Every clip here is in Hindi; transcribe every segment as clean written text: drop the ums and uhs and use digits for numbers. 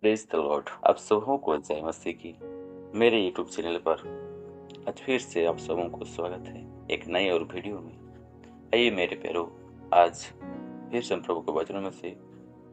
Praise the Lord. आप सबों को जय मसीह की मेरे यूट्यूब चैनल पर आज फिर से आप सबों को स्वागत है एक नई और वीडियो में। आइए मेरे प्यारो, आज फिर से हम प्रभु के वचनों में से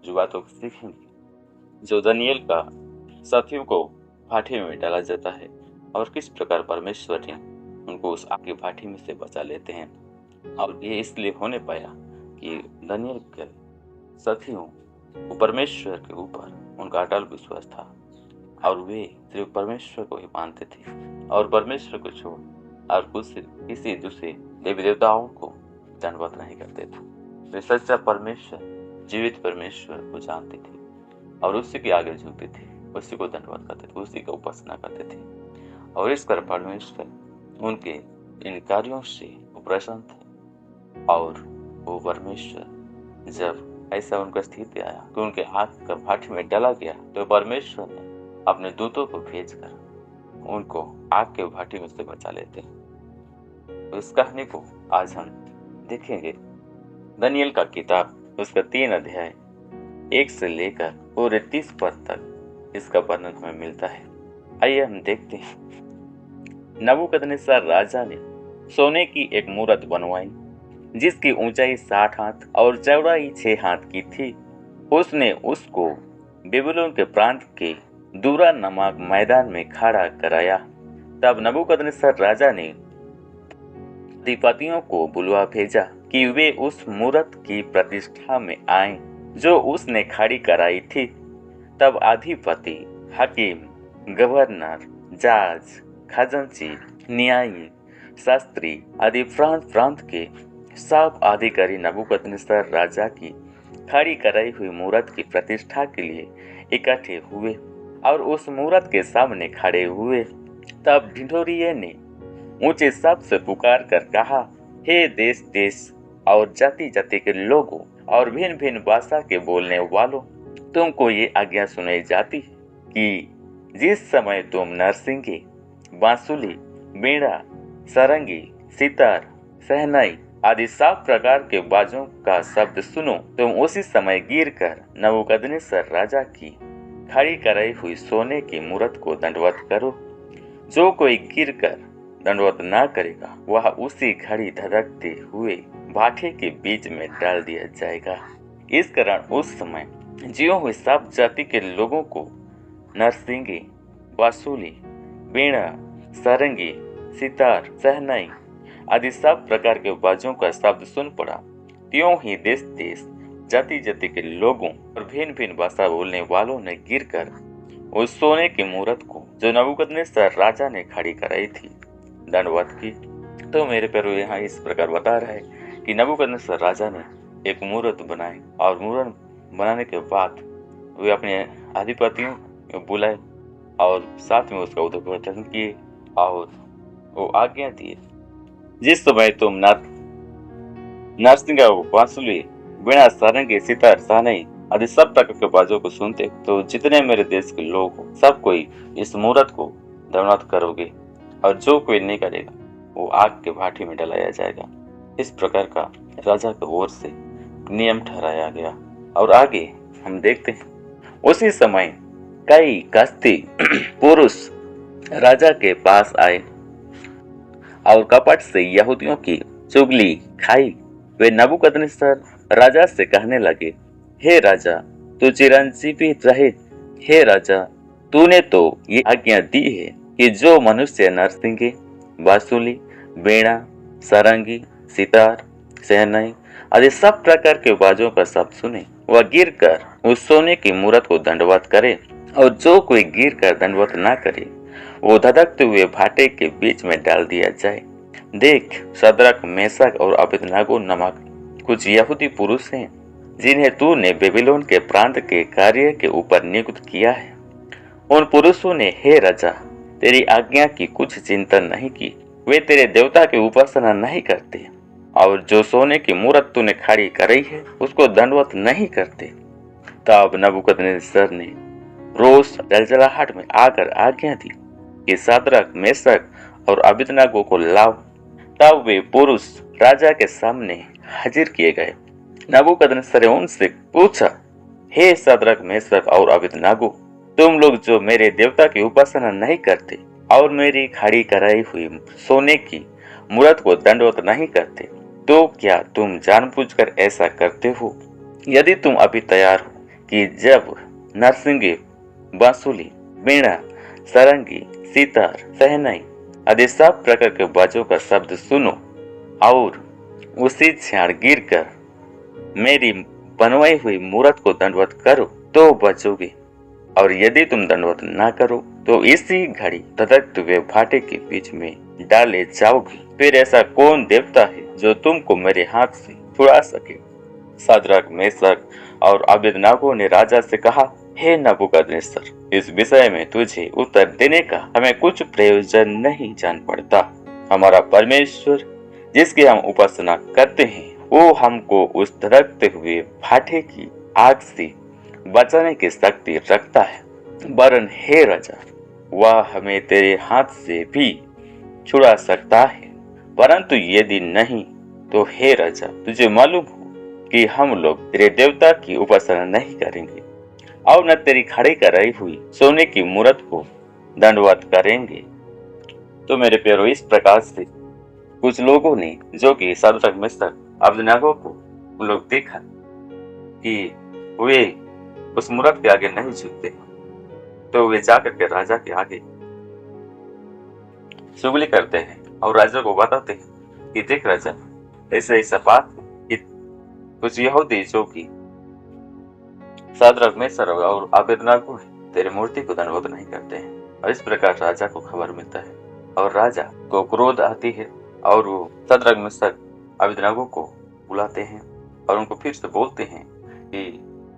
जो बातों को सीखेंगे, जो दानियेल का साथियों को भाटी में डाला जाता है और किस प्रकार परमेश्वर ने उनको उस आग की भाटी में से बचा लेते हैं। और ये इसलिए होने पाया कि दानियेल के साथियों को परमेश्वर के ऊपर उनका अटल विश्वास था और वे सिर्फ परमेश्वर को ही मानते थे और परमेश्वर को छोड़ और किसी दूसरे देवी देवताओं को दंडवत नहीं करते थे। वे सच्चा परमेश्वर, जीवित परमेश्वर को जानते थे और उसी के आगे झुकते थे, उसी को दंडवत करते थे, उसी का उपासना करते थे। और इस कर परमेश्वर उनके इन कार्यों से प्रसन्न थे और वो परमेश्वर जब ऐसा उनका स्थिति आया कि उनके आग का भाटी में डाला गया तो परमेश्वर ने अपने दूतों को भेजकर उनको आग के भाटी में से बचा लेते। तो इस कहानी को आज हम देखेंगे। दानियेल का किताब उसका 3 अध्याय 1 से लेकर पूरे 30 पद तक इसका वर्णन हमें मिलता है। आइए हम देखते हैं। नबूकदनेस्सर राजा ने सोने की एक मूरत बनवाई जिसकी ऊंचाई 60 हाथ और चौड़ाई 6 हाथ की थी। उसने उसको बेबीलोन के प्रांत के दूरा नामक मैदान में खड़ा कराया। तब नबूकदनेस्सर राजा ने अधिपतियों को बुलवा भेजा कि वे उस मूरत की प्रतिष्ठा में आएं जो उसने खड़ी कराई थी। तब अधिपति, हाकिम, गवर्नर, जज, खजांची, न्यायी, शास्त्री आदि प्रांत के सब अधिकारी नबूकदनेस्सर राजा की खड़ी कराई हुई मूरत की प्रतिष्ठा के लिए इकट्ठे हुए और उस मूरत के सामने खड़े हुए। तब ढिंढोरिये ने ऊंचे शब्द से पुकार कर कहा, हे देश देश और जाति जाति के लोगों और भिन्न भिन्न भाषा के बोलने वालों, तुमको ये आज्ञा सुनाई जाती है कि जिस समय तुम नरसिंगे, बांसुली, बीड़ा, सारंगी, सितार, शहनाई आदि सब प्रकार के बाजों का शब्द सुनो, तुम उसी समय गिरकर नबूकदनेस्सर राजा की खड़ी कराई हुई सोने की मूरत को दंडवत करो। जो कोई गिरकर दंडवत ना करेगा वह उसी घड़ी धधकते हुए भाटे के बीच में डाल दिया जाएगा। इस कारण उस समय ज्यों हुई सब जाति के लोगों को नरसिंगी, बांसुली, बीड़ा, सारंगी, सितार, शहनाई आदि सब प्रकार के बाजों का शब्द सुन पड़ा। त्यों ही देश देश, जाति जाति के लोगों और भिन्न भिन्न भाषा बोलने वालों ने गिरकर उस सोने की मूरत को जो नबूकदनेस्सर राजा ने खड़ी कराई थी दंडवत की। तो मेरे प्यारो, यहाँ इस प्रकार बता रहा है कि नबूकदनेस्सर राजा ने एक मूरत बनाई और मूरत बनाने के बाद वे अपने अधिपतियों को बुलाए और साथ में उसका उद्घाटन किए और वो आज्ञा दिए, जिस समय तुम नरसिंगा, बांसुली, बीड़ा, सारंगी, सितार, शहनाई आदि सब प्रकार के बाजों को सुनते तो जितने मेरे देश के लोग हो सब कोई इस मूरत को दंडवत करोगे और जो कोई नहीं करेगा वो आग के भाटी में डलाया जाएगा। इस प्रकार का राजा की ओर से नियम ठहराया गया। और आगे हम देखते हैं, उसी समय कई कसदी पुरुष राजा के पास आए और कपट से यहूदियों की चुगली खाई। वे नबूकदनेस्सर राजा से कहने लगे, हे राजा, तू चिरंजीवित रहे। हे राजा, तूने तो ये आज्ञा दी है कि जो मनुष्य नरसिंगे, बांसुली, बीड़ा, सारंगी, सितार, शहनाई आदि सब प्रकार के बाजों का शब्द सुने वह गिरकर उस सोने की मूरत को दंडवत करे, और जो कोई गिरकर दंडवत ना करे वो धधकते हुए भाटे के बीच में डाल दिया जाए। देख, शद्रक, मेशक और अबेदनगो नामक कुछ यहूदी पुरुष हैं जिन्हें तूने बेबीलोन के प्रांत के कार्य के ऊपर नियुक्त किया है। उन पुरुषों ने हे राजा तेरी आज्ञा की कुछ चिंतन नहीं की। वे तेरे देवता की उपासना नहीं करते और जो सोने की मूरत तूने खड़ी कराई है उसको दंडवत नहीं करते। तब नबूकदनेस्सर ने रोष जलजलाहट में आकर आज्ञा दी कि शद्रक, मेशक और अबेदनगो को लाओ। तब वे पुरुष राजा के सामने हाजिर किए गए। नबूकदनेस्सर ने उनसे पूछा, हे शद्रक, मेशक और अबेदनगो, तुम लोग जो मेरे देवता की उपासना नहीं करते और मेरी खड़ी कराई हुई सोने की मूर्त को दंडवत नहीं करते, तो क्या तुम जानबूझकर ऐसा करते हो? यदि तुम अभी तैयार हो कि जब नरसिंगे, बांसुली, वीणा, सारंगी, सितार, शहनाई आदि सब प्रकार के बाजों का शब्द सुनो और उसी क्षण गिरकर मेरी बनवाई हुई मूर्त को दंडवत करो तो बचोगे, और यदि तुम दंडवत न करो तो इसी घड़ी धधकते हुए भाटे के बीच में डाले जाओगे। फिर ऐसा कौन देवता है जो तुमको मेरे हाथ से छुड़ा सके? शाद्रक, मेशक और अबेदनागो ने राजा से कहा, हे नबूकदनेस्सर, इस विषय में तुझे उत्तर देने का हमें कुछ प्रयोजन नहीं जान पड़ता। हमारा परमेश्वर जिसकी हम उपासना करते हैं वो हमको उस धधकते हुए भाटे की आग से बचाने की शक्ति रखता है। वरन हे राजा, वह हमें तेरे हाथ से भी छुड़ा सकता है, परंतु यदि नहीं तो हे राजा, तुझे मालूम हो कि हम लोग तेरे देवता की उपासना नहीं करेंगे और न तेरी खड़ी कराई हुई सोने की मूर्त को दंडवत करेंगे। तो मेरे प्यारों, इस प्रकार से कुछ लोगों ने, जो कि शाद्रक, मेशक, अबेदनागो को उन लोग देखा कि वे उस मूर्त के आगे नहीं झुकते, तो वे जाकर के राजा के आगे चुगली करते हैं और राजा को बताते हैं कि देख राजा, ऐसे ऐसा बात कि कुछ यहूदी जो कि शाद्रक, मेशक और अबेदनागो तेरे मूर्ति को दंडवत नहीं करते हैं। और इस प्रकार राजा को खबर मिलता है और राजा को क्रोध आती है और वो शाद्रक, मेशक, अबेदनागो को बुलाते हैं और उनको फिर से बोलते हैं कि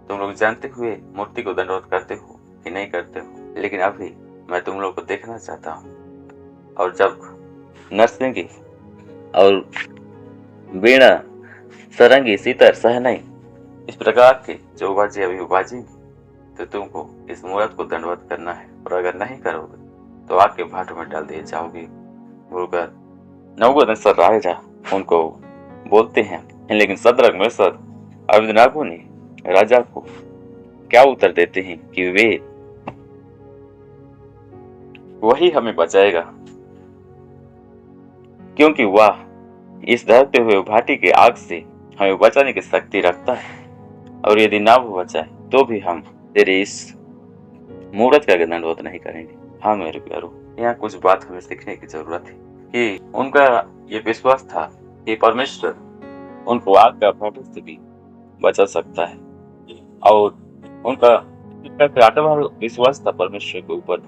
तुम लोग जानते हुए मूर्ति को दंडवत करते हो कि नहीं करते हो, लेकिन अभी मैं तुम लोग को देखना चाहता हूँ। और जब नरसिंगी और वीणा, सारंगी, सितार, शहनाई इस प्रकार के जो बाजे अभी बाजेंगे तो तुमको इस मूर्त को दंडवत करना है, और अगर नहीं करोगे तो आग के भाटों में डाल दिए जाओगे बोलकर नबूकदनेस्सर राजा उनको बोलते हैं। लेकिन शाद्रक, मेशक, अबेदनागो ने राजा को क्या उत्तर देते हैं कि वे वही हमें बचाएगा, क्योंकि वह इस धधकते हुए भाटी की आग से हमें बचाने की शक्ति रखता है, और यदि ना वो बचाए तो भी हम तेरे इस मूर्त का दंडवत नहीं करेंगे। हाँ मेरे प्यारों, यहाँ कुछ बात हमें सीखने की जरूरत है कि उनका ये विश्वास था कि परमेश्वर उनको आग का भाटे से भी बचा सकता है, और उनका आत्मा विश्वास था परमेश्वर के ऊपर,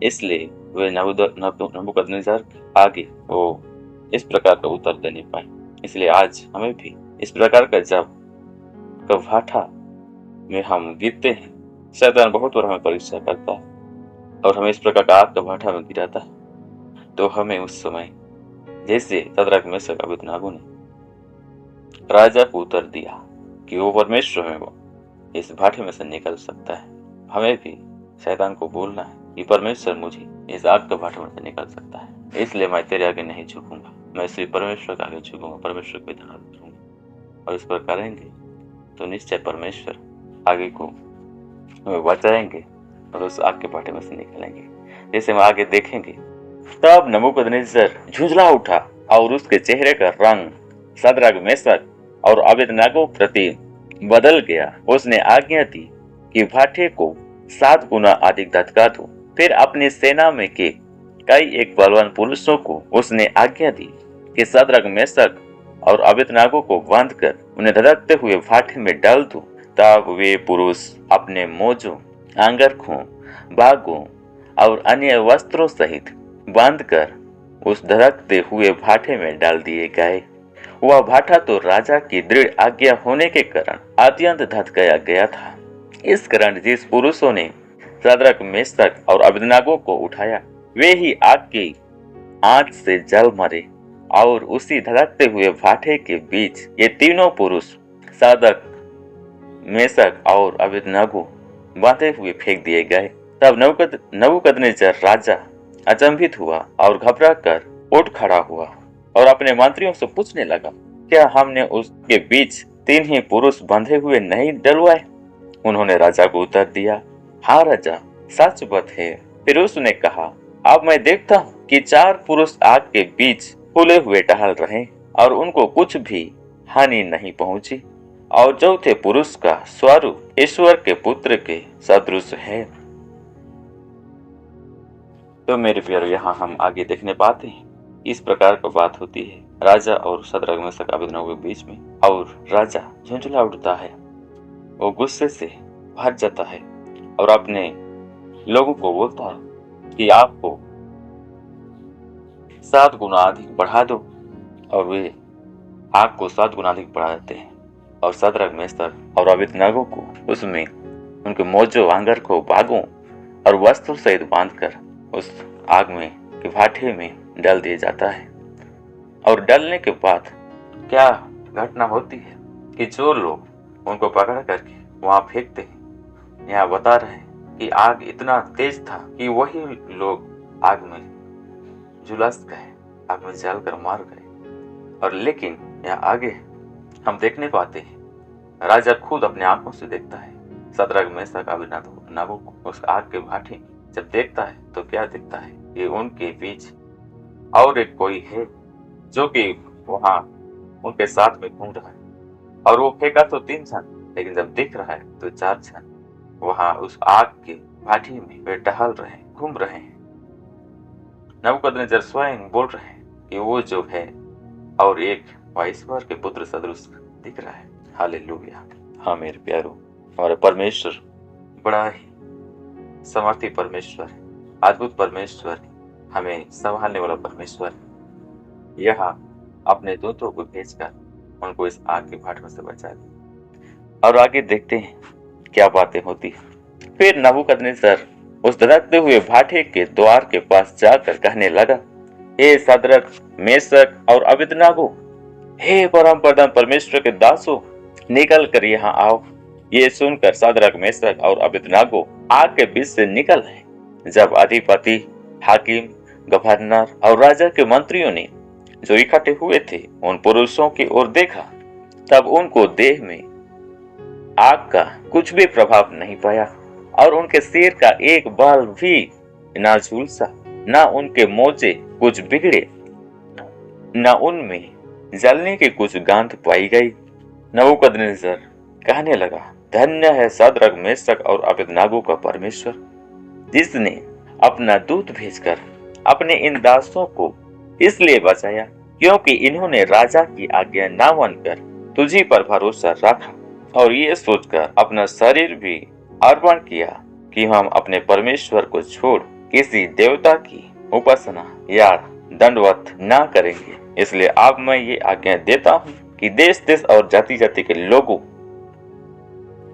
इसलिए वे नबूकदनेस्सर आगे वो इस प्रकार का उत्तर देने पाए। इसलिए आज हमें भी इस प्रकार का जब भाटा में हम गिरते हैं, शैतान बहुत बार हमें परीक्षा करता है और हमें इस प्रकार का आग का भाटा में गिराता है, तो हमें उस समय जैसे शाद्रक, मेशक, अबेदनागो ने राजा को उत्तर दिया कि वो परमेश्वर में वो इस भाटे में से निकल सकता है, हमें भी शैतान को बोलना है कि परमेश्वर मुझे इस आग के भाटे में से निकल सकता है, इसलिए मैं तेरे आगे नहीं झुकूंगा, मैं सिर्फ परमेश्वर के आगे झुकूंगा, परमेश्वर को धन्यवाद दूंगा। और इस पर करेंगे तो निश्चय परमेश्वर आगे को हमें बचाएंगे और उस आग के भाटे में से निकलेंगे। जैसे हम आगे देखेंगे, तब नबूकदनेस्सर झुंझला उठा और उसके चेहरे का रंग शाद्रक, मेशक और अबेदनागो प्रति बदल गया। उसने आज्ञा दी कि भाटे को 7 गुना अधिक धधका दो। फिर अपनी सेना में के कई एक बलवान पुरुषों को उसने आज्ञा दी कि शाद्रक, मेशक और अबेदनागो को बांधकर उन्हें धधकते हुए भाटे में डाल दो। तब वे पुरुष अपने मोजों, अंगरखों, बागों और अन्य वस्त्रों सहित बांधकर उस धधकते हुए भाटे में डाल दिए गए। वह भाटा तो राजा की दृढ़ आज्ञा होने के कारण अत्यंत धधकाया गया था। इस कारण जिस पुरुषों ने शाद्रक, मेशक और अबेदनागो को उठाया, वे ही आग की आंच से जल मरे, और उसी धधकते हुए भाटे के बीच ये तीनों पुरुष शाद्रक, मेशक और अबेदनागो बांधे हुए फेंक दिए गए। तब नबूकदनेस्सर राजा अचंभित हुआ और घबरा कर उठ खड़ा हुआ और अपने मंत्रियों से पूछने लगा, क्या हमने उसके बीच 3 ही पुरुष बंधे हुए नहीं डलवाए? उन्होंने राजा को उत्तर दिया, हाँ राजा, सच बात है। फिर उसने कहा, अब मैं देखता हूँ कि 4 पुरुष आग के बीच फूले हुए टहल रहे और उनको कुछ भी हानि नहीं पहुंची, और चौथे पुरुष का स्वरूप ईश्वर के पुत्र के सदृश है। तो मेरे प्यारो, यहाँ हम आगे देखने पाते हैं इस प्रकार का बात होती है राजा और शद्रक मेशक अबेदनगो के बीच में, और राजा झुंझुला उठता है। वो गुस्से से भर जाता है और अपने लोगों को बोलता है कि आपको 7 गुना अधिक बढ़ा दो, और वे आग को 7 गुना अधिक बढ़ा देते हैं और शद्रक मेशक और अबेदनगो को उसमें उनके मोजो आंगर को बागों और वस्त्र सहित बांधकर उस आग में के भाटे में डाल दिया जाता है। और डालने के बाद क्या घटना होती है कि जो लोग उनको पकड़ करके वहां फेंकते हैं, यहाँ बता रहे हैं कि आग इतना तेज था कि वही लोग आग में झुलस गए, आग में जलकर मार गए। और लेकिन यहाँ आगे हम देखने पाते हैं राजा खुद अपने आंखों से देखता है शद्रक मेशक अबेदनगो को उस आग के भाटे में जब देखता है तो क्या देखता है कि उनके बीच और एक कोई है जो कि वहां उनके साथ में घूम रहा है। और वो फेंका तो 3 जन, लेकिन जब दिख रहा है तो 4 जन वहां उस आग के भाटी में वे टहल रहे हैं, घूम रहे हैं। नबूकदनेस्सर स्वयं बोल रहे हैं कि वो जो है और एक ईश्वर के पुत्र सदृश दिख रहा है। हालेलुया। हाँ मेरे प्यारो, हमारे परमेश्वर बड़ा ही समर्थी परमेश्वर है, अद्भुत परमेश्वर है, हमें संभालने वाला परमेश्वर है। यह अपने दूतों को भेजकर उनको इस आग के भाट में से बचा दिया। और आगे देखते हैं क्या बातें होती है। फिर नबूकदनेस्सर उस धधकते हुए भाटे के द्वार के पास जाकर कहने लगा, हे शद्रक मेशक और अबेदनगो, हे परम प्रधान परमेश्वर के दासों, निकल कर यहाँ आओ। ये सुनकर शद्रक मेशक और अबेदनगो आग के बीच से निकल आए। जब अधिपति, हाकिम, गवर्नर और राजा के मंत्रियों ने जो इकट्ठे हुए थे उन पुरुषों की ओर देखा, तब उनको देह में आग का कुछ भी प्रभाव नहीं पाया, और उनके सिर का एक बाल भी ना झुलसा, ना उनके मोजे कुछ बिगड़े, न उनमें जलने की कुछ गंध पाई गई। नबूकदनेस्सर कहने लगा, धन्य है शद्रक मेशक और अबेदनगो का परमेश्वर, जिसने अपना दूत भेजकर अपने इन दासों को इसलिए बचाया क्योंकि इन्होंने राजा की आज्ञा न मानकर तुझी पर भरोसा रखा और ये सोचकर अपना शरीर भी अर्पण किया कि हम अपने परमेश्वर को छोड़ किसी देवता की उपासना या दंडवत न करेंगे। इसलिए अब मैं ये आज्ञा देता हूँ कि देश देश और जाति जाति के लोगों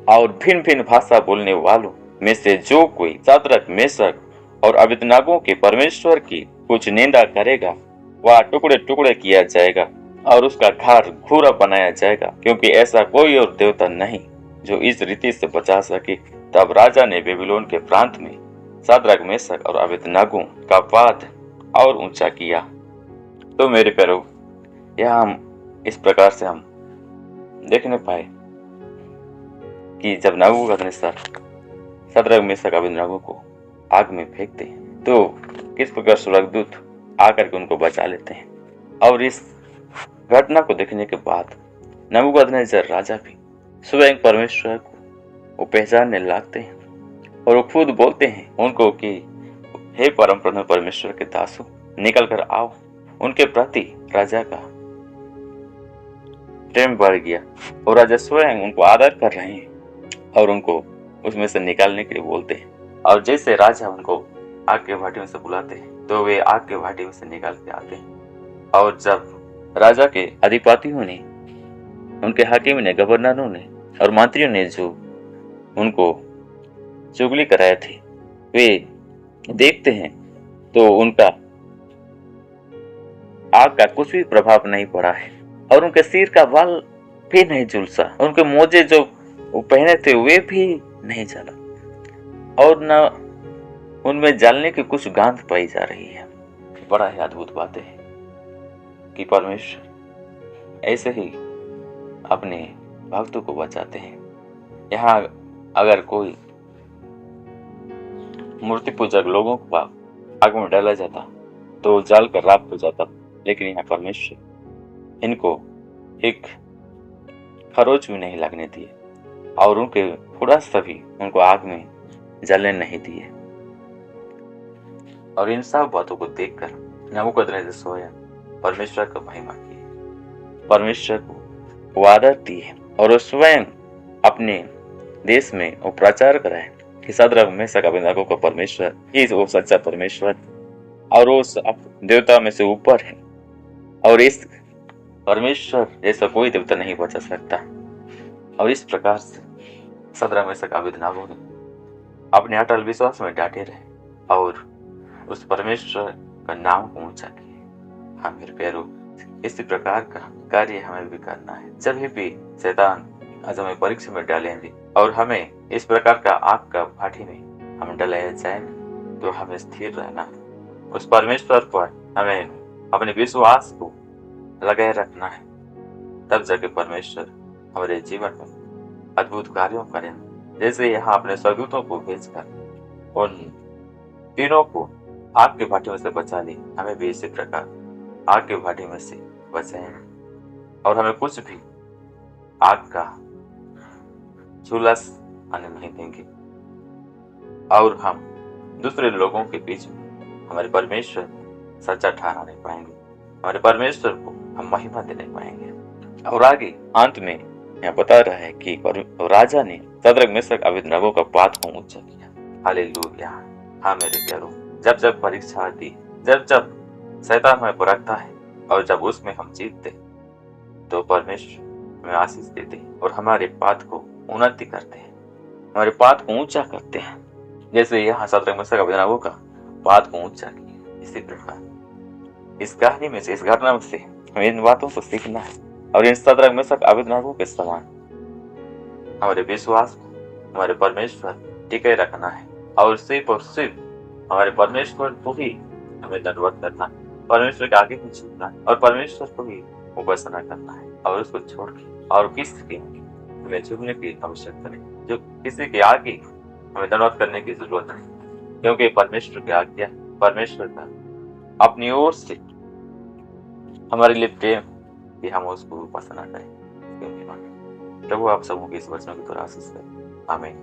और भिन्न भिन्न भाषा बोलने वालों में से जो कोई शद्रक मेशक और अबेदनगो के परमेश्वर की कुछ निंदा करेगा वह टुकड़े टुकड़े किया जाएगा और उसका घर घूरा बनाया जाएगा, क्योंकि ऐसा कोई और देवता नहीं जो इस रीति से बचा सके। तब राजा ने बेबीलोन के प्रांत में शद्रक मेशक और अबेदनगो का पद और ऊंचा किया। तो मेरे प्यारों, यह हम इस प्रकार से हम देखने पाए कि जब नबूकदनेस्सर शद्रक मेशक अबेदनगो को आग में फेंकते हैं तो किस प्रकार स्वर्गदूत आकर के उनको बचा लेते हैं। और इस घटना को देखने के बाद नबूकदनेस्सर राजा भी स्वयं परमेश्वर को वो पहचानने लगते हैं और वो खुद बोलते हैं उनको कि हे परम प्रधान परमेश्वर के दासों, निकल कर आओ। उनके प्रति राजा का प्रेम बढ़ गया और राजा स्वयं उनको आदर कर रहे हैं और उनको उसमें से निकालने के लिए बोलते हैं। और जैसे राजा उनको आग के भाटे में से बुलाते हैं तो वे आग के भाटे में से निकाल के आते हैं। और जब राजा के अधिपतियों ने, उनके हाकिम ने, गवर्नरों ने और मंत्रियों ने जो उनको चुगली कराए थे वे देखते हैं तो उनका आग का कुछ भी प्रभाव नहीं पड़ा है और उनके सिर का बाल भी नहीं झुलसा, उनके मोजे जो वो पहने थे वे भी नहीं जला और न उनमें जलने की कुछ गंध पाई जा रही है। बड़ा ही अद्भुत बात है कि परमेश्वर ऐसे ही अपने भक्तों को बचाते हैं। यहाँ अगर कोई मूर्ति पूजक लोगों को आग में डाला जाता तो जल कर राख हो जाता, लेकिन यहाँ परमेश्वर इनको एक खरोच भी नहीं लगने दिए और उनके थोड़ा सा भी उनको आग में जलने नहीं दिए। और इन सब बातों को देखकर नबूकदनेस्सर सोया परमेश्वर को महिमा की, परमेश्वर को वो आदर दी है और वो स्वयं अपने देश में वो प्रचार कराए कि शद्रक मेशक अबेदनगो को परमेश्वर ही वो सच्चा परमेश्वर और वो देवता में से ऊपर है और इस परमेश्वर जैसा कोई देवता नहीं बचा सकता। और इस प्रकार से शद्रक मेशक अबेदनगो ने अपने अटल विश्वास में डाटे रहे और उस परमेश्वर का नाम को ऊंचा किए। हाँ मेरे प्यारो, इसी प्रकार का कार्य हमें भी करना है। जब भी शैतान आज हमें परीक्षा में डालेंगे और हमें इस प्रकार का आग का भाटी में हम डलाया जाएंगे तो हमें स्थिर रहना है, उस परमेश्वर पर हमें अपने विश्वास को लगाए रखना है। तब जाके परमेश्वर हमारे जीवन में अद्भुत कार्यों करेंगे। जैसे यहाँ अपने स्वर्गदूतों को भेजकर उन तीनों को आग के भाटी में से बचा ली, हमें भी इसी प्रकार आग के भाटी में से बचाएंगे और हमें कुछ भी आग का झुलस आने नहीं देंगे और हम दूसरे लोगों के बीच में हमारे परमेश्वर को सच्चा ठहरा नहीं पाएंगे, हमारे परमेश्वर को हम महिमा दे नहीं पाएंगे। और आगे अंत में यह बता रहा है कि राजा ने शद्रक मेशक अबेदनगो का पात को ऊंचा किया। हालेलुया। हाँ मेरे प्यारों, जब जब परीक्षा आती, जब जब शैतान हमें परखता है और जब उसमें हम जीतते तो परमेश्वर हमें आशीष देते हैं और हमारे पात को उन्नति करते हैं, हमारे पात को ऊंचा करते हैं। जैसे यहाँ शद्रक मेशक अबेदनगो का पात को ऊंचा किया, इसी प्रकार इस कहानी में से, इस घटना में से हमें इन बातों को सीखना है और इन शद्रक मेशक अबेदनगो के समान हमारे विश्वास को हमारे परमेश्वर टिके रखना है और सिर्फ हमारे परमेश्वर को ही हमें दंडवत करना है, परमेश्वर के आगे ही झुकना है और परमेश्वर को ही उपासना करना है और उसको छोड़ के और किसी के हमें झुकने की आवश्यकता नहीं, जो किसी के आगे हमें दंडवत करने की जरूरत नहीं, क्योंकि परमेश्वर की आज्ञा, परमेश्वर का अपनी ओर से हमारे लिए प्रेम कि हम उसको उपासना करें। प्रभु आप सबों की इस वचनों की तरह आशीष करें। आमीन।